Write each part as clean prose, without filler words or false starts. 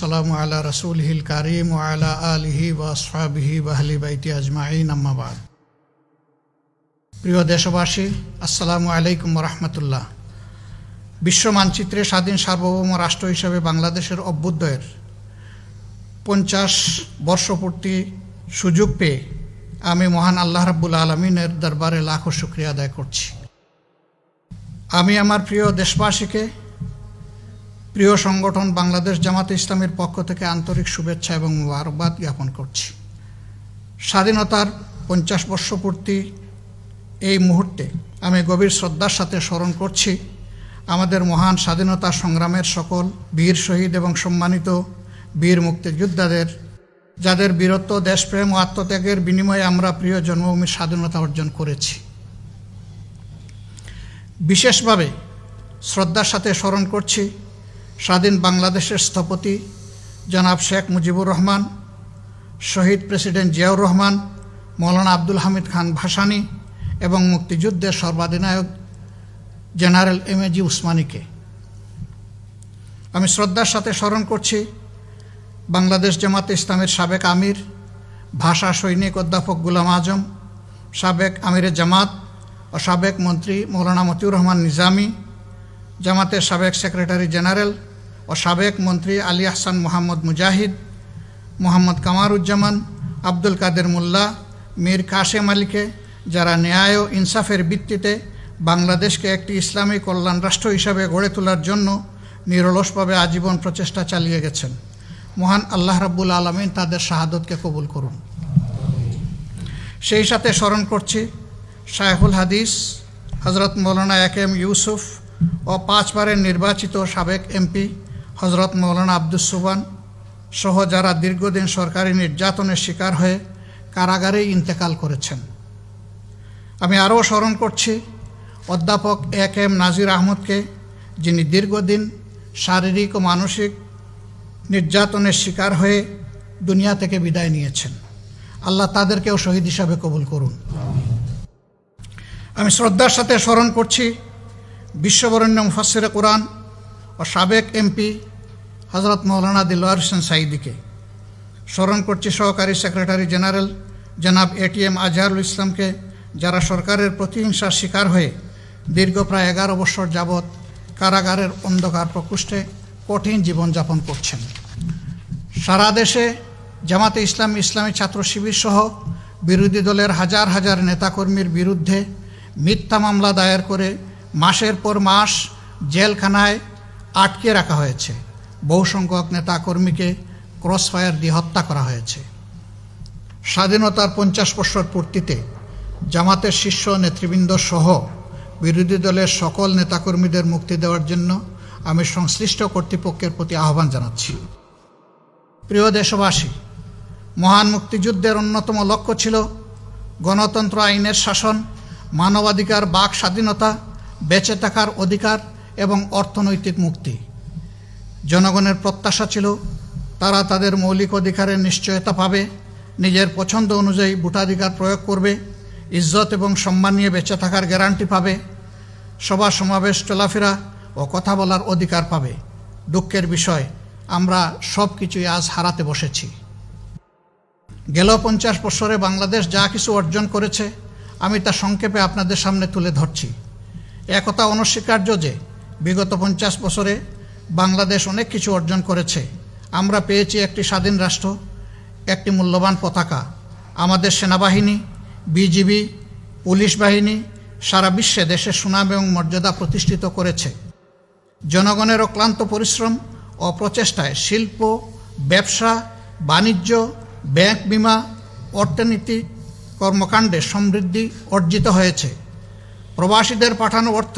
সালামু আলা রাসূলিহিল কারীম ওয়া আলা আলিহি ওয়া আসহাবিহি ওয়া আহলি বাইতি আজমাইন, আম্মা বাদ। প্রিয় দেশবাসী, আসসালামু আলাইকুম ওয়া রাহমাতুল্লাহ। বিশ্ব মানচিত্রে স্বাধীন সার্বভৌম রাষ্ট্র হিসেবে বাংলাদেশের অভ্যুদয়ের 50 বর্ষপূর্তি সুযোগ পেয়ে আমি মহান আল্লাহ রাব্বুল আলামিনের দরবারে লাখো শুকরিয়া আদায় করছি। আমি আমার প্রিয় দেশবাসীকে প্রিয় সংগঠন বাংলাদেশ জামাতে ইসলামের পক্ষ থেকে আন্তরিক শুভেচ্ছা এবং মুবারকবাদ জ্ঞাপন করছি। স্বাধীনতার 50 বর্ষপূর্তি এই মুহূর্তে আমি গভীর শ্রদ্ধার সাথে স্মরণ করছি আমাদের মহান স্বাধীনতা সংগ্রামের সকল বীর শহীদ এবং সম্মানিত বীর মুক্তিযোদ্ধাদের, যাদের বীরত্ব, দেশপ্রেম ও আত্মত্যাগের বিনিময়ে আমরা প্রিয় জন্মভূমির স্বাধীনতা অর্জন করেছি। বিশেষভাবে শ্রদ্ধার সাথে স্মরণ করছি স্বাধীন বাংলাদেশের স্থপতি জনাব শেখ মুজিবুর রহমান, শহীদ প্রেসিডেন্ট জিয়াউর রহমান, মৌলানা আব্দুল হামিদ খান ভাসানী এবং মুক্তিযুদ্ধের সর্বাধিনায়ক জেনারেল এমএজি উসমানীকে। আমি শ্রদ্ধার সাথে স্মরণ করছি বাংলাদেশ জামাতে ইসলামের সাবেক আমির, ভাষা সৈনিক অধ্যাপক গুলাম আজম, সাবেক আমিরে জামাত ও সাবেক মন্ত্রী মৌলানা মতিউর রহমান নিজামী, জামাতের সাবেক সেক্রেটারি জেনারেল ও সাবেক মন্ত্রী আলী আহসান মোহাম্মদ মুজাহিদ, মোহাম্মদ কামারুজ্জামান, আব্দুল কাদের মোল্লা, মীর কাশেম আলীকে, যারা ন্যায় ও ইনসাফের ভিত্তিতে বাংলাদেশকে একটি ইসলামী কল্যাণ রাষ্ট্র হিসাবে গড়ে তোলার জন্য নিরলসভাবে আজীবন প্রচেষ্টা চালিয়ে গেছেন। মহান আল্লাহ রাব্বুল আলামিন তাদের শাহাদতকে কবুল করুন। সেই সাথে স্মরণ করছি শায়খুল হাদিস হজরত মৌলানা একেএম ইউসুফ ও 5 বারের নির্বাচিত সাবেক এমপি হজরত মৌলানা আব্দুস সুবহান সহ যারা দীর্ঘদিন সরকারি নির্যাতনের শিকার হয়ে কারাগারে ইন্তেকাল করেছেন। আমি আরও স্মরণ করছি অধ্যাপক একেএম নাজির আহমদকে, যিনি দীর্ঘদিন শারীরিক ও মানসিক নির্যাতনের শিকার হয়ে দুনিয়া থেকে বিদায় নিয়েছেন। আল্লাহ তাদেরকেও শহীদ হিসাবে কবুল করুন। আমি শ্রদ্ধার সাথে স্মরণ করছি বিশ্ববরেণ্য মুফাসসিরে কুরআন ও সাবেক এমপি হজরত মৌলানা দিলওয়ার হোসেন সাঈদীকে। স্মরণ করছি সহকারী সেক্রেটারি জেনারেল জনাব এটিএম আজহারুল ইসলামকে, যারা সরকারের প্রতিহিংসার শিকার হয়ে দীর্ঘ প্রায় 11 বছর যাবৎ কারাগারের অন্ধকার প্রকোষ্ঠে কঠিন জীবনযাপন করছেন। সারা দেশে জামাতে ইসলাম, ইসলামী ছাত্র শিবির সহ বিরোধী দলের হাজার হাজার নেতাকর্মীর বিরুদ্ধে মিথ্যা মামলা দায়ের করে মাসের পর মাস জেলখানায় আটকে রাখা হয়েছে। বহু সংখ্যক নেতাকর্মীকে ক্রসফায়ার দিয়ে হত্যা করা হয়েছে। স্বাধীনতার 50 বছর পূর্তিতে জামাতের শীর্ষ নেতৃবৃন্দ সহ বিরোধী দলের সকল নেতাকর্মীদের মুক্তি দেওয়ার জন্য আমি সংশ্লিষ্ট কর্তৃপক্ষের প্রতি আহ্বান জানাচ্ছি। প্রিয় দেশবাসী, মহান মুক্তিযুদ্ধের অন্যতম লক্ষ্য ছিল গণতন্ত্র, আইনের শাসন, মানবাধিকার, বাক স্বাধীনতা, বেঁচে থাকার অধিকার এবং অর্থনৈতিক মুক্তি। জনগণের প্রত্যাশা ছিল তারা তাদের মৌলিক অধিকারের নিশ্চয়তা পাবে, নিজের পছন্দ অনুযায়ী ভোটাধিকার প্রয়োগ করবে, ইজ্জত এবং সম্মান নিয়ে বেঁচে থাকার গ্যারান্টি পাবে, সভা সমাবেশ, চলাফেরা ও কথা বলার অধিকার পাবে। দুঃখের বিষয়, আমরা সব কিছুই আজ হারাতে বসেছি। গেল 50 বছরে বাংলাদেশ যা কিছু অর্জন করেছে আমি তা সংক্ষেপে আপনাদের সামনে তুলে ধরছি। একথা অনস্বীকার্য যে বিগত 50 বছরে বাংলাদেশ অনেক কিছু অর্জন করেছে। আমরা পেয়েছি একটি স্বাধীন রাষ্ট্র, একটি মূল্যবান পতাকা। আমাদের সেনাবাহিনী, বিজিবি, পুলিশ বাহিনী সারা বিশ্বে দেশের সুনাম এবং মর্যাদা প্রতিষ্ঠিত করেছে। জনগণের অক্লান্ত পরিশ্রম ও প্রচেষ্টায় শিল্প, ব্যবসা, বাণিজ্য, ব্যাংক, বিমা, অর্থনীতি কর্মকাণ্ডে সমৃদ্ধি অর্জিত হয়েছে। প্রবাসীদের পাঠানো অর্থ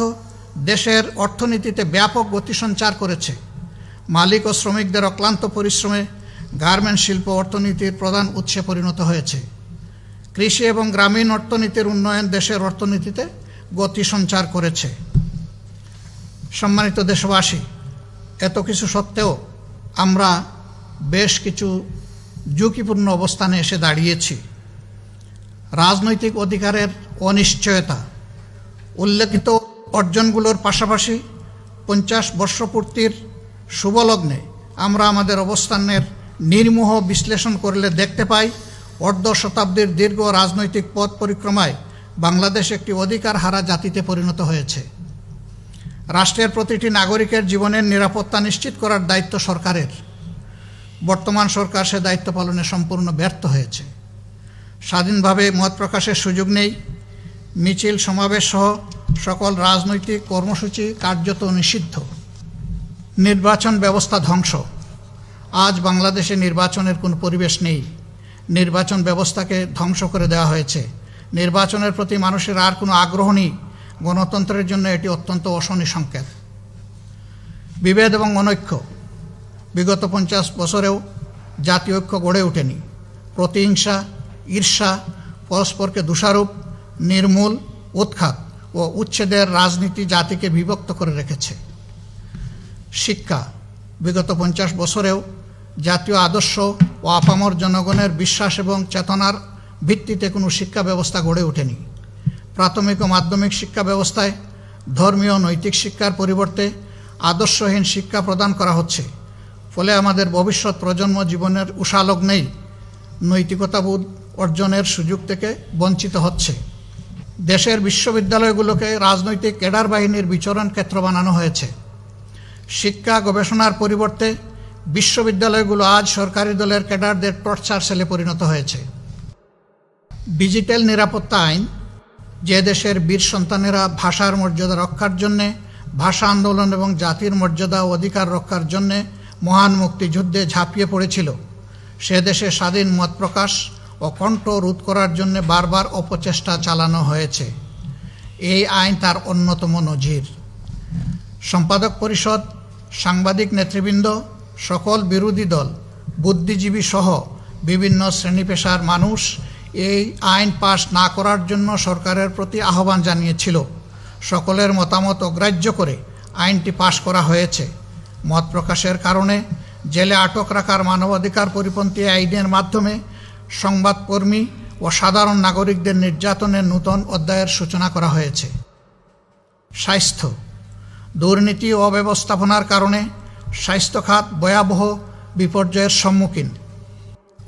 দেশের অর্থনীতিতে ব্যাপক গতি সঞ্চার করেছে। মালিক ও শ্রমিকদের অক্লান্ত পরিশ্রমে গার্মেন্টস শিল্প অর্থনীতির প্রধান উৎসে পরিণত হয়েছে। কৃষি এবং গ্রামীণ অর্থনীতির উন্নয়ন দেশের অর্থনীতিতে গতি সঞ্চার করেছে। সম্মানিত দেশবাসী, এত কিছু সত্ত্বেও আমরা বেশ কিছু ঝুঁকিপূর্ণ অবস্থানে এসে দাঁড়িয়েছি। রাজনৈতিক অধিকারের অনিশ্চয়তা। উল্লেখিত অর্জনগুলোর পাশাপাশি 50 বর্ষপূর্তির শুভলগ্নে আমরা আমাদের অবস্থানের নির্মোহ বিশ্লেষণ করলে দেখতে পাই অর্ধ শতাব্দীর দীর্ঘ রাজনৈতিক পথ পরিক্রমায় বাংলাদেশ একটি অধিকার হারা জাতিতে পরিণত হয়েছে। রাষ্ট্রের প্রতিটি নাগরিকের জীবনের নিরাপত্তা নিশ্চিত করার দায়িত্ব সরকারের। বর্তমান সরকার সে দায়িত্ব পালনে সম্পূর্ণ ব্যর্থ হয়েছে। স্বাধীনভাবে মত প্রকাশের সুযোগ নেই। মিছিল সমাবেশ সহ সকল রাজনৈতিক কর্মসূচি কার্যত নিষিদ্ধ। নির্বাচন ব্যবস্থা ধ্বংস। আজ বাংলাদেশে নির্বাচনের কোনো পরিবেশ নেই। নির্বাচন ব্যবস্থাকে ধ্বংস করে দেওয়া হয়েছে। নির্বাচনের প্রতি মানুষের আর কোনো আগ্রহ নেই। গণতন্ত্রের জন্য এটি অত্যন্ত অশনি সংকেত। বিভেদ এবং অনৈক্য। বিগত 50 বছরেও জাতীয় ঐক্য গড়ে ওঠেনি। প্রতিহিংসা, ঈর্ষা, পরস্পরকে দোষারোপ, নির্মূল, উৎখাত ও উচ্ছেদের রাজনীতি জাতিকে বিভক্ত করে রেখেছে। শিক্ষা। বিগত 50 বছরেও জাতীয় আদর্শ ও আপামর জনগণের বিশ্বাস এবং চেতনার ভিত্তিতে কোনো শিক্ষা ব্যবস্থা গড়ে ওঠেনি। প্রাথমিক ও মাধ্যমিক শিক্ষা ব্যবস্থায় ধর্মীয় নৈতিক শিক্ষার পরিবর্তে আদর্শহীন শিক্ষা প্রদান করা হচ্ছে। ফলে আমাদের ভবিষ্যৎ প্রজন্ম জীবনের উষালগ্নেই নৈতিকতাবোধ অর্জনের সুযোগ থেকে বঞ্চিত হচ্ছে। দেশের বিশ্ববিদ্যালয়গুলোকে রাজনৈতিক ক্যাডার বাহিনীর বিচরণ ক্ষেত্র বানানো হয়েছে। শিক্ষা গবেষণার পরিবর্তে বিশ্ববিদ্যালয়গুলো আজ সরকারি দলের ক্যাডারদের টর্চার সেলে পরিণত হয়েছে। ডিজিটাল নিরাপত্তা আইন, যে দেশের বীর সন্তানেরা ভাষার মর্যাদা রক্ষার জন্যে, ভাষা আন্দোলন এবং জাতির মর্যাদা ও অধিকার রক্ষার জন্যে মহান মুক্তিযুদ্ধে ঝাঁপিয়ে পড়েছিল, সে দেশে স্বাধীন মত প্রকাশ ও কণ্ঠ রোধ করার জন্য বারবার অপচেষ্টা চালানো হয়েছে। এই আইন তার অন্যতম নজির। সম্পাদক পরিষদ, সাংবাদিক নেতৃবৃন্দ, সকল বিরোধী দল, বুদ্ধিজীবী সহ বিভিন্ন শ্রেণী পেশার মানুষ এই আইন পাশ না করার জন্য সরকারের প্রতি আহ্বান জানিয়েছিল। সকলের মতামত অগ্রাহ্য করে আইনটি পাশ করা হয়েছে। মত প্রকাশের কারণে জেলে আটক রাখার মানবাধিকার পরিপন্থী আইনের মাধ্যমে সংবাদকর্মী ও সাধারণ নাগরিকদের নির্যাতনের নূতন অধ্যায়ের সূচনা করা হয়েছে। স্বাস্থ্য। দুর্নীতি ও অব্যবস্থাপনার কারণে স্বাস্থ্য খাত ভয়াবহ বিপর্যয়ের সম্মুখীন।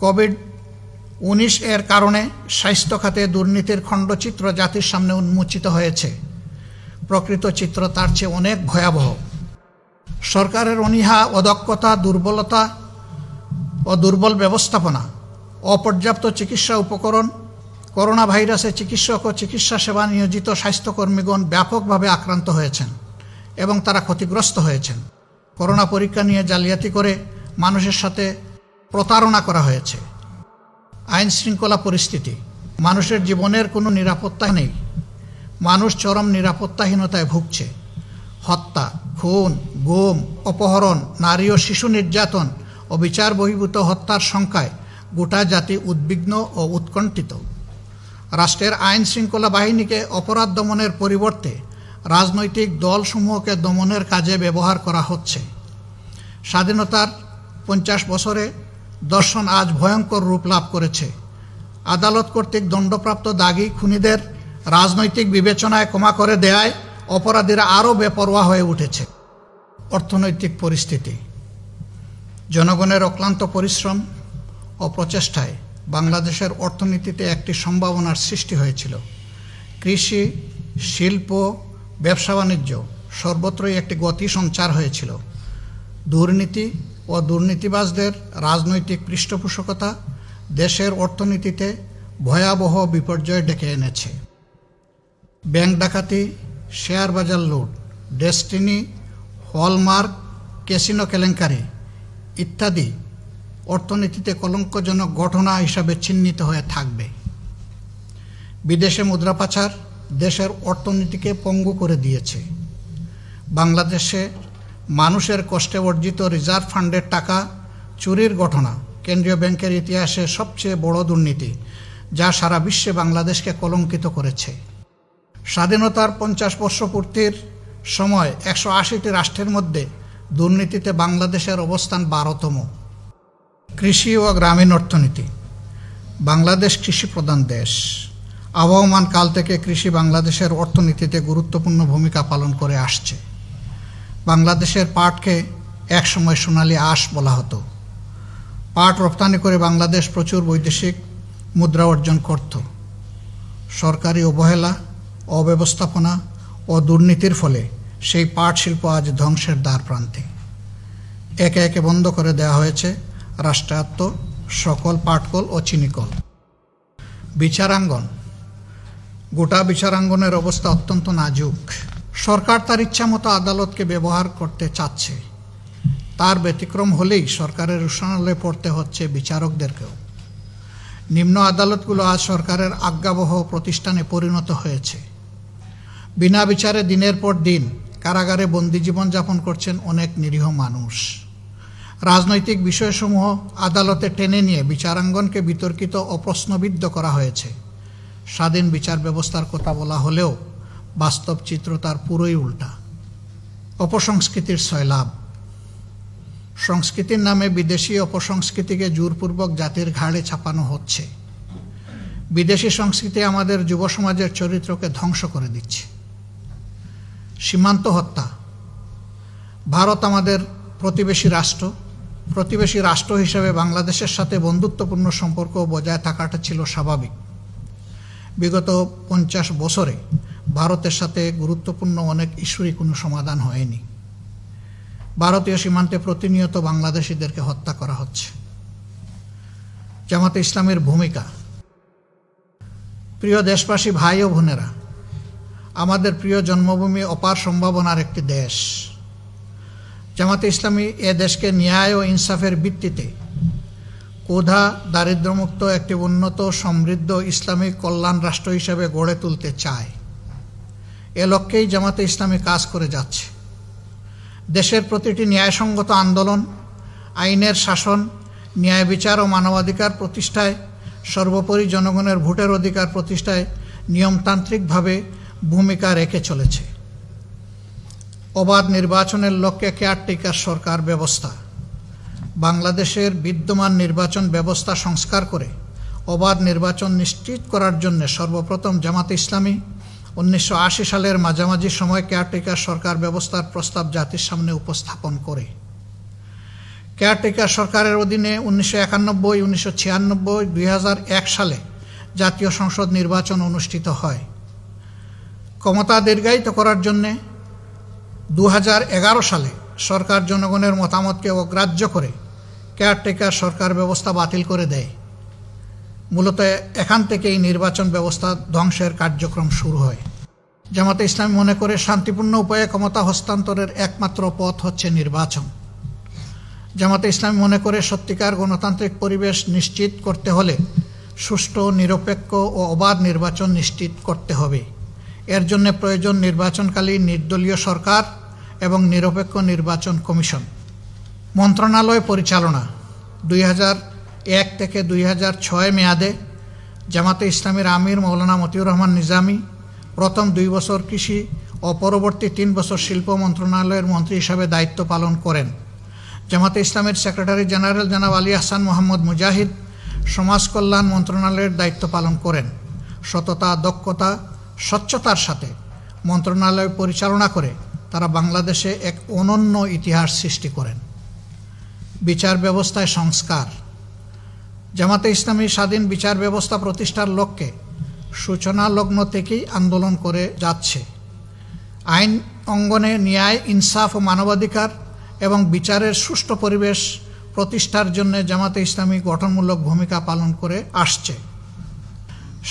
কোভিড-19 এর কারণে স্বাস্থ্য খাতে দুর্নীতির খণ্ডচিত্র জাতির সামনে উন্মোচিত হয়েছে। প্রকৃত চিত্র তার চেয়ে অনেক ভয়াবহ। সরকারের অনীহা, অদক্ষতা, দুর্বলতা ও দুর্বল ব্যবস্থাপনা, অপর্যাপ্ত চিকিৎসা উপকরণ, করোনা ভাইরাসে চিকিৎসক ও চিকিৎসা সেবা নিয়োজিত স্বাস্থ্যকর্মীগণ ব্যাপকভাবে আক্রান্ত হয়েছেন এবং তারা ক্ষতিগ্রস্ত হয়েছেন। করোনা পরীক্ষা নিয়ে জালিয়াতি করে মানুষের সাথে প্রতারণা করা হয়েছে। আইন শৃঙ্খলা পরিস্থিতি। মানুষের জীবনের কোনো নিরাপত্তা নেই। মানুষ চরম নিরাপত্তাহীনতায় ভুগছে। হত্যা, খুন, গুম, অপহরণ, নারী ও শিশু নির্যাতন ও বিচার বহির্ভূত হত্যার সংখ্যায় গোটা জাতি উদ্বিগ্ন ও উৎকণ্ঠিত। রাষ্ট্রের আইন শৃঙ্খলা বাহিনীকে অপরাধ দমনের পরিবর্তে রাজনৈতিক দলসমূহকে দমনের কাজে ব্যবহার করা হচ্ছে। স্বাধীনতার 50 বছরে দর্শন আজ ভয়ঙ্কর রূপ লাভ করেছে। আদালত কর্তৃক দণ্ডপ্রাপ্ত দাগী খুনিদের রাজনৈতিক বিবেচনায় ক্ষমা করে দেয়ায় অপরাধীরা আরও বেপরোয়া হয়ে উঠেছে। অর্থনৈতিক পরিস্থিতি। জনগণের অক্লান্ত পরিশ্রম ও প্রচেষ্টায় বাংলাদেশের অর্থনীতিতে একটি সম্ভাবনার সৃষ্টি হয়েছিল। কৃষি, শিল্প, ব্যবসা বাণিজ্য সর্বত্রই একটি গতি সঞ্চার হয়েছিল। দুর্নীতি ও দুর্নীতিবাজদের রাজনৈতিক পৃষ্ঠপোষকতা দেশের অর্থনীতিতে ভয়াবহ বিপর্যয় ডেকে এনেছে। ব্যাংক ডাকাতি, শেয়ার বাজার লুট, ডেস্টিনি, হলমার্ক, ক্যাসিনো কেলেঙ্কারি ইত্যাদি অর্থনীতিতে কলঙ্কজনক ঘটনা হিসাবে চিহ্নিত হয়ে থাকবে। বিদেশে মুদ্রা পাচার দেশের অর্থনীতিকে পঙ্গু করে দিয়েছে। বাংলাদেশে মানুষের কষ্টে অর্জিত রিজার্ভ ফান্ডের টাকা চুরির ঘটনা কেন্দ্রীয় ব্যাংকের ইতিহাসে সবচেয়ে বড় দুর্নীতি, যা সারা বিশ্বে বাংলাদেশকে কলঙ্কিত করেছে। স্বাধীনতার 50 বর্ষ পূর্তির সময় 180টি রাষ্ট্রের মধ্যে দুর্নীতিতে বাংলাদেশের অবস্থান 12তম। কৃষি ও গ্রামীণ অর্থনীতি। বাংলাদেশ কৃষি প্রধান দেশ। আবহমান কাল থেকে কৃষি বাংলাদেশের অর্থনীতিতে গুরুত্বপূর্ণ ভূমিকা পালন করে আসছে। বাংলাদেশের পাটকে একসময় সোনালী আঁশ বলা হতো। পাট রপ্তানি করে বাংলাদেশ প্রচুর বৈদেশিক মুদ্রা অর্জন করত। সরকারি অবহেলা, অব্যবস্থাপনা ও দুর্নীতির ফলে সেই পাট শিল্প আজ ধ্বংসের দ্বার প্রান্তে। একে একে বন্ধ করে দেওয়া হয়েছে রাষ্ট্রায়ত্ত সকল পাটকল ও চিনিকল। বিচারাঙ্গন, গোটা বিচারাঙ্গনের অবস্থা অত্যন্ত নাজুক। সরকার তার ইচ্ছামতো আদালতকে ব্যবহার করতে চাচ্ছে। তার ব্যতিক্রম হলেই সরকারের রোষানলে পড়তে হচ্ছে বিচারকদেরকেও। নিম্ন আদালতগুলো আজ সরকারের আজ্ঞাবহ প্রতিষ্ঠানে পরিণত হয়েছে। বিনা বিচারে দিনের পর দিন কারাগারে বন্দি জীবনযাপন করছেন অনেক নিরীহ মানুষ। রাজনৈতিক বিষয়সমূহ আদালতে টেনে নিয়ে বিচারাঙ্গনকে বিতর্কিত ও প্রশ্নবিদ্ধ করা হয়েছে। স্বাধীন বিচার ব্যবস্থার কথা বলা হলেও বাস্তব চিত্র তার পুরোই উল্টা। অপসংস্কৃতির সয়লাভ। সংস্কৃতির নামে বিদেশি অপসংস্কৃতিকে জোরপূর্বক জাতির ঘাড়ে চাপানো হচ্ছে। বিদেশি সংস্কৃতি আমাদের যুব সমাজের চরিত্রকে ধ্বংস করে দিচ্ছে। সীমান্ত হত্যা। ভারত আমাদের প্রতিবেশী রাষ্ট্র। প্রতিবেশী রাষ্ট্র হিসেবে বাংলাদেশের সাথে বন্ধুত্বপূর্ণ সম্পর্ক বজায় থাকাটা ছিল স্বাভাবিক। বিগত 50 বছরে ভারতের সাথে গুরুত্বপূর্ণ অনেক ইস্যুরই কোনো সমাধান হয়নি। ভারতীয় সীমান্তে প্রতিনিয়ত বাংলাদেশিদেরকে হত্যা করা হচ্ছে। জামাতে ইসলামের ভূমিকা। প্রিয় দেশবাসী, ভাই ও বোনেরা, আমাদের প্রিয় জন্মভূমি অপার সম্ভাবনার একটি দেশ। জামাতে ইসলামী এ দেশকে ন্যায় ও ইনসাফের ভিত্তিতে কোধা দারিদ্র্যমুক্ত একটি উন্নত সমৃদ্ধ ইসলামিক কল্যাণ রাষ্ট্র হিসেবে গড়ে তুলতে চায়। এ লক্ষ্যেই জামাতে ইসলামী কাজ করে যাচ্ছে। দেশের প্রতিটি ন্যায়সঙ্গত আন্দোলন, আইনের শাসন, ন্যায় বিচার ও মানবাধিকার প্রতিষ্ঠায়, সর্বোপরি জনগণের ভোটের অধিকার প্রতিষ্ঠায় নিয়মতান্ত্রিকভাবে ভূমিকা রেখে চলেছে। অবাধ নির্বাচনের লক্ষ্যে কেয়ারটেকার সরকার ব্যবস্থা। বাংলাদেশের বিদ্যমান নির্বাচন ব্যবস্থা সংস্কার করে অবাধ নির্বাচন নিশ্চিত করার জন্য সর্বপ্রথম জামাতে ইসলামী 1980 সালের মাঝামাঝি সময় কেয়ারটেকার সরকার ব্যবস্থার প্রস্তাব জাতির সামনে উপস্থাপন করে। কেয়ারটেকার সরকারের অধীনে 1991, 1996, 2001 সালে জাতীয় সংসদ নির্বাচন অনুষ্ঠিত হয়। ক্ষমতা দীর্ঘায়িত করার জন্যে 2011 সালে সরকার জনগণের মতামতকে অগ্রাহ্য করে কেয়ারটেকার সরকার ব্যবস্থা বাতিল করে দেয়। মূলত এখান থেকেই নির্বাচন ব্যবস্থা ধ্বংসের কার্যক্রম শুরু হয়। জামাতে ইসলামী মনে করে শান্তিপূর্ণ উপায়ে ক্ষমতা হস্তান্তরের একমাত্র পথ হচ্ছে নির্বাচন। জামাতে ইসলামী মনে করে সত্যিকার গণতান্ত্রিক পরিবেশ নিশ্চিত করতে হলে সুষ্ঠু, নিরপেক্ষ ও অবাধ নির্বাচন নিশ্চিত করতে হবে। এর জন্য প্রয়োজন নির্বাচনকালীন নির্দলীয় সরকার এবং নিরপেক্ষ নির্বাচন কমিশন। মন্ত্রণালয় পরিচালনা। 2001 থেকে 2006 মেয়াদে জামাতে ইসলামীর আমির মৌলানা মতিউর রহমান নিজামী প্রথম 2 বছর কৃষি ও পরবর্তী 3 বছর শিল্প মন্ত্রণালয়ের মন্ত্রী হিসাবে দায়িত্ব পালন করেন। জামাতে ইসলামের সেক্রেটারি জেনারেল জনাব আলী আহসান মোহাম্মদ মুজাহিদ সমাজ কল্যাণ মন্ত্রণালয়ের দায়িত্ব পালন করেন। সততা, দক্ষতা, স্বচ্ছতার সাথে মন্ত্রণালয় পরিচালনা করে তারা বাংলাদেশে এক অনন্য ইতিহাস সৃষ্টি করেন। বিচার ব্যবস্থায় সংস্কার। জামাতে ইসলামী স্বাধীন বিচার ব্যবস্থা প্রতিষ্ঠার লক্ষ্যে সূচনা লগ্ন থেকেই আন্দোলন করে যাচ্ছে। আইন অঙ্গনে ন্যায়, ইনসাফ ও মানবাধিকার এবং বিচারের সুষ্ঠু পরিবেশ প্রতিষ্ঠার জন্য জামাতে ইসলামী গঠনমূলক ভূমিকা পালন করে আসছে।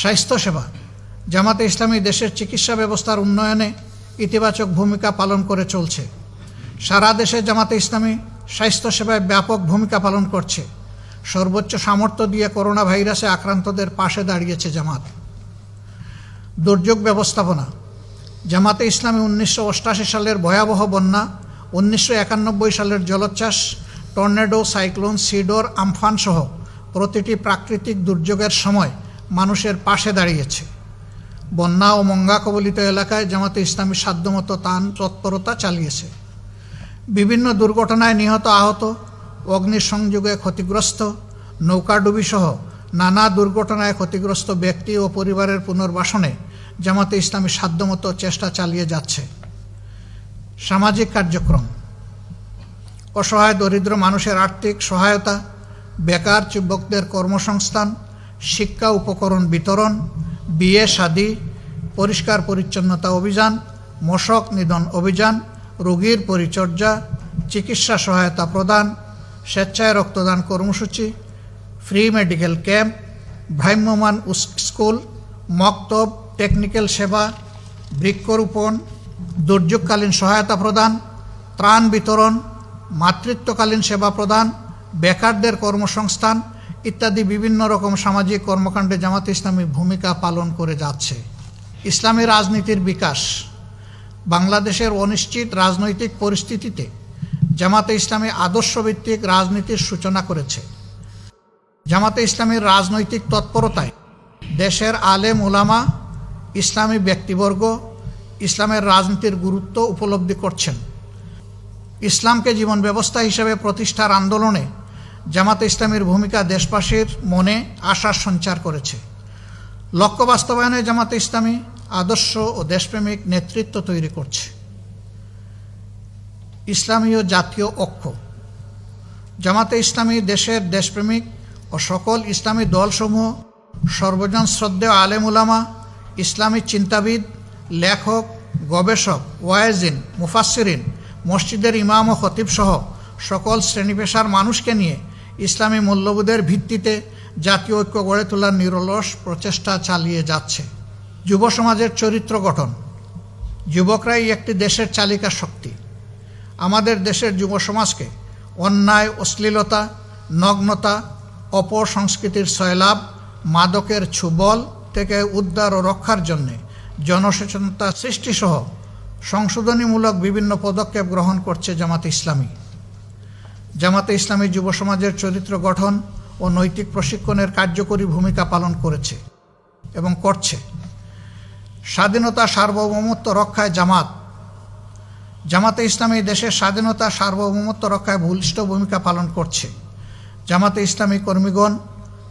স্বাস্থ্যসেবা। জামাতে ইসলামী দেশের চিকিৎসা ব্যবস্থার উন্নয়নে ইতিবাচক ভূমিকা পালন করে চলছে। সারা দেশে জামাতে ইসলামী স্বাস্থ্যসেবায় ব্যাপক ভূমিকা পালন করছে। সর্বোচ্চ সামর্থ্য দিয়ে করোনা ভাইরাসে আক্রান্তদের পাশে দাঁড়িয়েছে জামাত। দুর্যোগ ব্যবস্থাপনা। জামাতে ইসলামী 1988 সালের ভয়াবহ বন্যা, 1991 সালের জলোচ্ছ্বাস, টর্নেডো, সাইক্লোন, সিডর, আমফান সহ প্রতিটি প্রাকৃতিক দুর্যোগের সময় মানুষের পাশে দাঁড়িয়েছে। বন্যা ও মঙ্গা কবলিত এলাকায় জামাতে ইসলামী সাধ্যমতো তান তৎপরতা চালিয়েছে। বিভিন্ন দুর্ঘটনায় নিহত, আহত, অগ্নিসংযোগে ক্ষতিগ্রস্ত, নৌকাডুবি সহ নানা দুর্ঘটনায় ক্ষতিগ্রস্ত ব্যক্তি ও পরিবারের পুনর্বাসনে জামাতে ইসলামী সাধ্যমতো চেষ্টা চালিয়ে যাচ্ছে। সামাজিক কার্যক্রম। অসহায় দরিদ্র মানুষের আর্থিক সহায়তা, বেকার যুবকদের কর্মসংস্থান, শিক্ষা উপকরণ বিতরণ, বিয়ে শাদী, পরিষ্কার পরিচ্ছন্নতা অভিযান, মশক নিধন অভিযান, রোগীর পরিচর্যা, চিকিৎসা সহায়তা প্রদান, স্বেচ্ছায় রক্তদান কর্মসূচি, ফ্রি মেডিকেল ক্যাম্প, ভ্রাম্যমাণ স্কুল, মক্তব, টেকনিক্যাল সেবা, বৃক্ষরোপণ, দুর্যোগকালীন সহায়তা প্রদান, ত্রাণ বিতরণ, মাতৃত্বকালীন সেবা প্রদান, বেকারদের কর্মসংস্থান ইত্যাদি বিভিন্ন রকম সামাজিক কর্মকাণ্ডে জামাতে ইসলামী ভূমিকা পালন করে যাচ্ছে। ইসলামী রাজনীতির বিকাশ। বাংলাদেশের অনিশ্চিত রাজনৈতিক পরিস্থিতিতে জামাতে ইসলামী আদর্শভিত্তিক রাজনীতির সূচনা করেছে। জামাতে ইসলামীর রাজনৈতিক তৎপরতায় দেশের আলেম ওলামা, ইসলামী ব্যক্তিবর্গ ইসলামের রাজনীতির গুরুত্ব উপলব্ধি করছেন। ইসলামকে জীবন ব্যবস্থা হিসেবে প্রতিষ্ঠার আন্দোলনে জামাতে ইসলামীর ভূমিকা দেশবাসীর মনে আশার সঞ্চার করেছে। লক্ষ্য বাস্তবায়নে জামাতে ইসলামী আদর্শ ও দেশপ্রেমিক নেতৃত্ব তৈরি করছে। ইসলামী ও জাতীয় ঐক্য। জামাতে ইসলামী দেশের দেশপ্রেমিক ও সকল ইসলামী দলসমূহ, সর্বজন শ্রদ্ধেয় আলেম উলামা, ইসলামী চিন্তাবিদ, লেখক, গবেষক, ওয়াইজিন, মুফাসসিরিন, মসজিদের ইমাম ও খতিব সহ সকল শ্রেণী পেশার মানুষকে নিয়ে ইসলামী মূল্যবোধের ভিত্তিতে জাতীয় ঐক্য গড়ে তোলার নিরলস প্রচেষ্টা চালিয়ে যাচ্ছে। যুব সমাজের চরিত্র গঠন। যুবকরাই একটি দেশের চালিকা শক্তি। আমাদের দেশের যুব সমাজকে অন্যায়, অশ্লীলতা, নগ্নতা, অপসংস্কৃতির সয়লাব, মাদকের ছুবল থেকে উদ্ধার ও রক্ষার জন্যে জনসচেতনতা সৃষ্টিসহ সংশোধনীমূলক বিভিন্ন পদক্ষেপ গ্রহণ করছে জামাতে ইসলামী। জামাতে ইসলামী যুব সমাজের চরিত্র গঠন ও নৈতিক প্রশিক্ষণের কার্যকরী ভূমিকা পালন করেছে এবং করছে। স্বাধীনতা সার্বভৌমত্ব রক্ষায় জামাতে ইসলামী দেশের স্বাধীনতা সার্বভৌমত্ব রক্ষায় বলিষ্ঠ ভূমিকা পালন করছে। জামাতে ইসলামী কর্মীগণ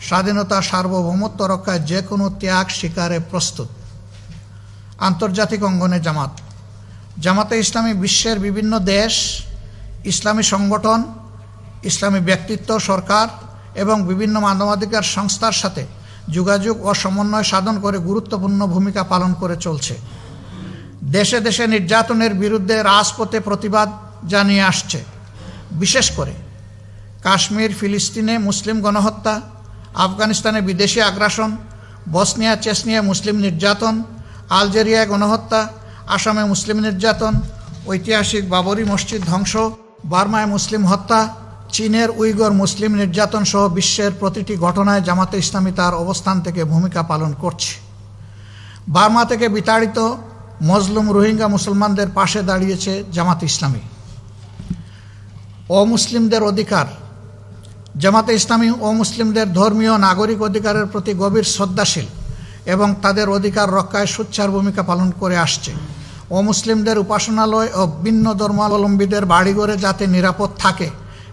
স্বাধীনতা সার্বভৌমত্ব রক্ষায় যে কোনো ত্যাগ স্বীকারে প্রস্তুত। আন্তর্জাতিক অঙ্গনে জামাতে ইসলামী বিশ্বের বিভিন্ন দেশ, ইসলামী সংগঠন, ইসলামী ব্যক্তিত্ব, সরকার এবং বিভিন্ন মানবাধিকার সংস্থার সাথে যোগাযোগ ও সমন্বয় সাধন করে গুরুত্বপূর্ণ ভূমিকা পালন করে চলছে। দেশে দেশে নির্যাতনের বিরুদ্ধে রাজপথে প্রতিবাদ জানিয়ে আসছে। বিশেষ করে কাশ্মীর, ফিলিস্তিনে মুসলিম গণহত্যা, আফগানিস্তানে বিদেশি আগ্রাসন, বসনিয়া চেচনিয়া মুসলিম নির্যাতন, আলজেরিয়ায় গণহত্যা, আসামে মুসলিম নির্যাতন, ঐতিহাসিক বাবরি মসজিদ ধ্বংস, বার্মায় মুসলিম হত্যা, চীনের উইগর মুসলিম নির্যাতন সহ বিশ্বের প্রতিটি ঘটনায় জামাতে ইসলামী তার অবস্থান থেকে ভূমিকা পালন করছে। বার্মা থেকে বিতাড়িত মজলুম রোহিঙ্গা মুসলমানদের পাশে দাঁড়িয়েছে জামাতে ইসলামী। অমুসলিমদের অধিকার। জামাতে ইসলামী অমুসলিমদের ধর্মীয় নাগরিক অধিকারের প্রতি গভীর শ্রদ্ধাশীল এবং তাদের অধিকার রক্ষায় সোচ্চার ভূমিকা পালন করে আসছে। অমুসলিমদের উপাসনালয় ও ভিন্ন ধর্মাবলম্বীদের বাড়িঘরে যাতে নিরাপদ থাকে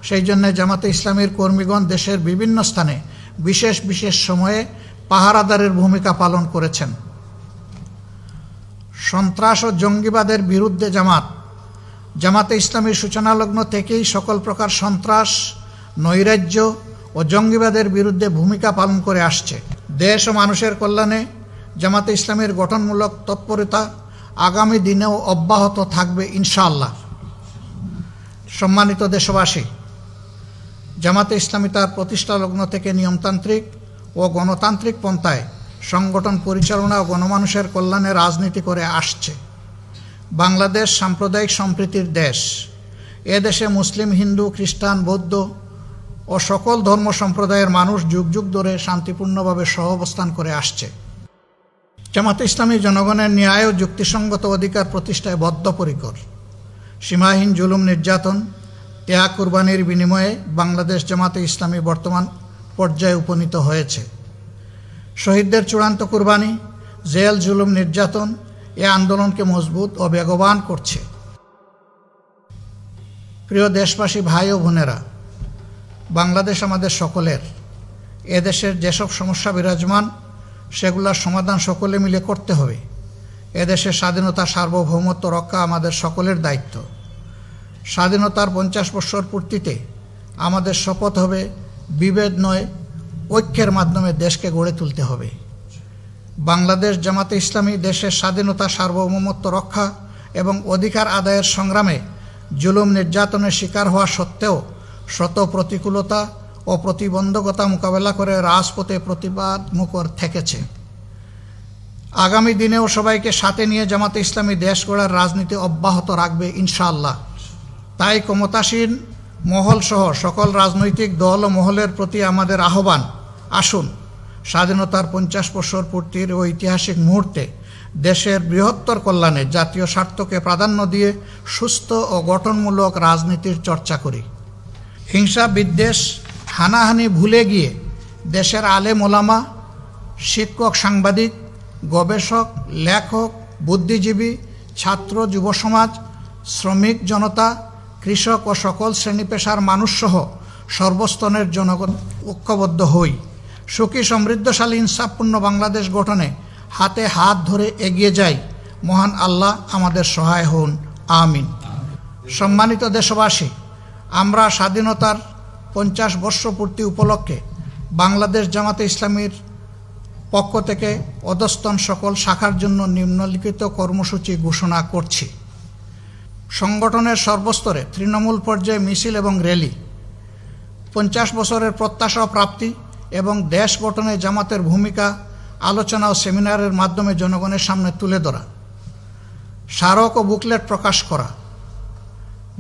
সেই জন্য জামাতে ইসলামীর কর্মীগণ দেশের বিভিন্ন স্থানে বিশেষ বিশেষ সময়ে পাহারাদারের ভূমিকা পালন করেছেন। সন্ত্রাস ও জঙ্গিবাদের বিরুদ্ধে জামাতে ইসলামীর সূচনালগ্ন থেকেই সকল প্রকার সন্ত্রাস, নৈরাজ্য ও জঙ্গিবাদের বিরুদ্ধে ভূমিকা পালন করে আসছে। দেশ ও মানুষের কল্যাণে জামাতে ইসলামীর গঠনমূলক তৎপরতা আগামী দিনেও অব্যাহত থাকবে ইনশাআল্লাহ। সম্মানিত দেশবাসী, জামাতে ইসলামী তার প্রতিষ্ঠালগ্ন থেকে নিয়মতান্ত্রিক ও গণতান্ত্রিক পন্থায় সংগঠন পরিচালনা ও গণমানুষের কল্যাণে রাজনীতি করে আসছে। বাংলাদেশ সাম্প্রদায়িক সম্প্রীতির দেশ। এ দেশে মুসলিম, হিন্দু, খ্রিস্টান, বৌদ্ধ ও সকল ধর্ম সম্প্রদায়ের মানুষ যুগ যুগ ধরে শান্তিপূর্ণভাবে সহাবস্থান করে আসছে। জামাতে ইসলামী জনগণের ন্যায় ও যুক্তিসঙ্গত অধিকার প্রতিষ্ঠায় বদ্ধপরিকর। সীমাহীন জুলুম নির্যাতন, ত্যাগ কুরবানির বিনিময়ে বাংলাদেশ জামাতে ইসলামী বর্তমান পর্যায়ে উপনীত হয়েছে। শহীদদের চূড়ান্ত কুরবানি, জেল, জুলুম, নির্যাতন এ আন্দোলনকে মজবুত ও বেগবান করছে। প্রিয় দেশবাসী, ভাই ও বোনেরা, বাংলাদেশ আমাদের সকলের। এদেশের যেসব সমস্যা বিরাজমান সেগুলোর সমাধান সকলে মিলে করতে হবে। এদেশের স্বাধীনতা সার্বভৌমত্ব রক্ষা আমাদের সকলের দায়িত্ব। স্বাধীনতার 50 বছর পূর্তিতে আমাদের শপথ হবে বিভেদ নয়, ঐক্যের মাধ্যমে দেশকে গড়ে তুলতে হবে। বাংলাদেশ জামাতে ইসলামী দেশের স্বাধীনতা, সার্বভৌমত্ব রক্ষা এবং অধিকার আদায়ের সংগ্রামে জুলুম নির্যাতনের শিকার হওয়া সত্ত্বেও শত প্রতিকূলতা ও প্রতিবন্ধকতা মোকাবেলা করে রাজপথে প্রতিবাদ মুখর থেকেছে। আগামী দিনেও সবাইকে সাথে নিয়ে জামাতে ইসলামী দেশ গড়ার রাজনীতি অব্যাহত রাখবে ইনশাআল্লাহ। তাই ক্ষমতাসীন মহল সহ সকল রাজনৈতিক দল ও মহলের প্রতি আমাদের আহ্বান, আসুন স্বাধীনতার 50 বছর পূর্তির ও ঐতিহাসিক মুহূর্তে দেশের বৃহত্তর কল্যাণে জাতীয় স্বার্থকে প্রাধান্য দিয়ে সুস্থ ও গঠনমূলক রাজনীতির চর্চা করি। হিংসা, বিদ্বেষ, হানাহানি ভুলে গিয়ে দেশের আলেম ওলামা, শিক্ষক, সাংবাদিক, গবেষক, লেখক, বুদ্ধিজীবী, ছাত্র, যুব সমাজ, শ্রমিক জনতা, কৃষক ও সকল শ্রেণী পেশার মানুষসহ সর্বস্তরের জনগণ ঐক্যবদ্ধ হই। সুখী, সমৃদ্ধশালী, ইনসাফপূর্ণ বাংলাদেশ গঠনে হাতে হাত ধরে এগিয়ে যাই। মহান আল্লাহ আমাদের সহায় হন, আমিন। সম্মানিত দেশবাসী, আমরা স্বাধীনতার 50 বর্ষ পূর্তি উপলক্ষে বাংলাদেশ জামাতে ইসলামীর পক্ষ থেকে অধস্তন সকল শাখার জন্য নিম্নলিখিত কর্মসূচি ঘোষণা করছি। সংগঠনের সর্বস্তরে তৃণমূল পর্যায়ে মিছিল এবং র্যালি, 50 বছরের প্রত্যাশা ও প্রাপ্তি এবং দেশ গঠনে জামাতের ভূমিকা আলোচনা ও সেমিনারের মাধ্যমে জনগণের সামনে তুলে ধরা, স্মারক ও বুকলেট প্রকাশ করা,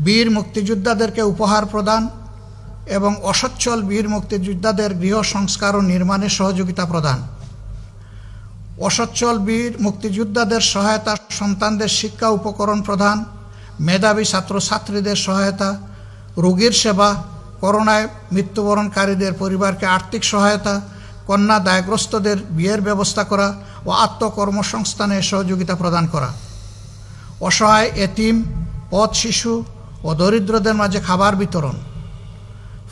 বীর মুক্তিযোদ্ধাদেরকে উপহার প্রদান এবং অসচ্ছল বীর মুক্তিযোদ্ধাদের গৃহ সংস্কার ও নির্মাণে সহযোগিতা প্রদান, অসচ্ছল বীর মুক্তিযোদ্ধাদের সহায়তা, সন্তানদের শিক্ষা উপকরণ প্রদান, মেধাবী ছাত্রছাত্রীদের সহায়তা, রোগীর সেবা, করোনায় মৃত্যুবরণকারীদের পরিবারকে আর্থিক সহায়তা, কন্যা দায়গ্রস্তদের বিয়ের ব্যবস্থা করা ও আত্মকর্মসংস্থানে সহযোগিতা প্রদান করা, অসহায় এতিম, পথ শিশু ও দরিদ্রদের মাঝে খাবার বিতরণ,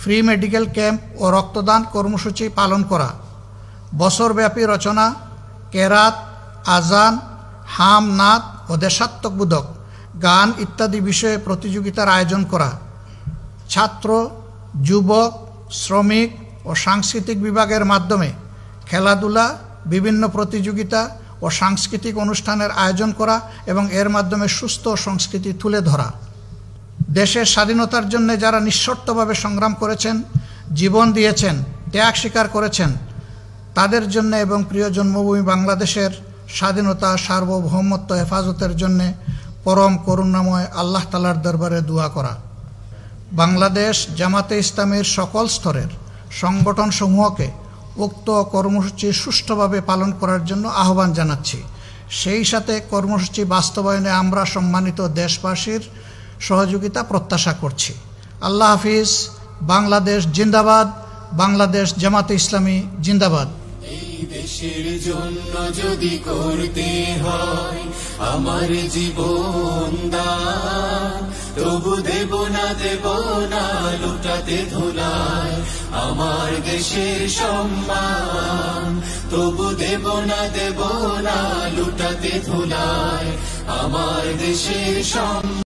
ফ্রি মেডিকেল ক্যাম্প ও রক্তদান কর্মসূচি পালন করা, বছরব্যাপী রচনা, কেরাত, আজান, হাম, নাত ও দেশাত্মবোধক গান ইত্যাদি বিষয়ে প্রতিযোগিতার আয়োজন করা, ছাত্র, যুবক, শ্রমিক ও সাংস্কৃতিক বিভাগের মাধ্যমে খেলাধুলা, বিভিন্ন প্রতিযোগিতা ও সাংস্কৃতিক অনুষ্ঠানের আয়োজন করা এবং এর মাধ্যমে সুস্থ সংস্কৃতি তুলে ধরা। দেশের স্বাধীনতার জন্য যারা নিঃশর্তভাবে সংগ্রাম করেছেন, জীবন দিয়েছেন, ত্যাগ স্বীকার করেছেন, তাদের জন্য এবং প্রিয় জন্মভূমি বাংলাদেশের স্বাধীনতা, সার্বভৌমত্ব হেফাজতের জন্য পরম করুণাময় আল্লাহ তাআলার দরবারে দোয়া করা। বাংলাদেশ জামাতে ইসলামীর সকল স্তরের সংগঠন সমূহকে উক্ত কর্মসূচি সুষ্ঠুভাবে পালন করার জন্য আহ্বান জানাচ্ছি। সেই সাথে কর্মসূচি বাস্তবায়নে আমরা সম্মানিত দেশবাসীর সহযোগিতা প্রত্যাশা করছি। আল্লাহ হাফিজ। বাংলাদেশ জিন্দাবাদ। বাংলাদেশ জামাতে ইসলামী জিন্দাবাদ। এই দেশের জন্য যদি করতে হয় আমার জীবন দান, তবু দেব না লুটাতে ধুলায় আমার দেশের সম্মান, তবু দেব না লুটাতে ধুলায় আমার দেশের সম্মান।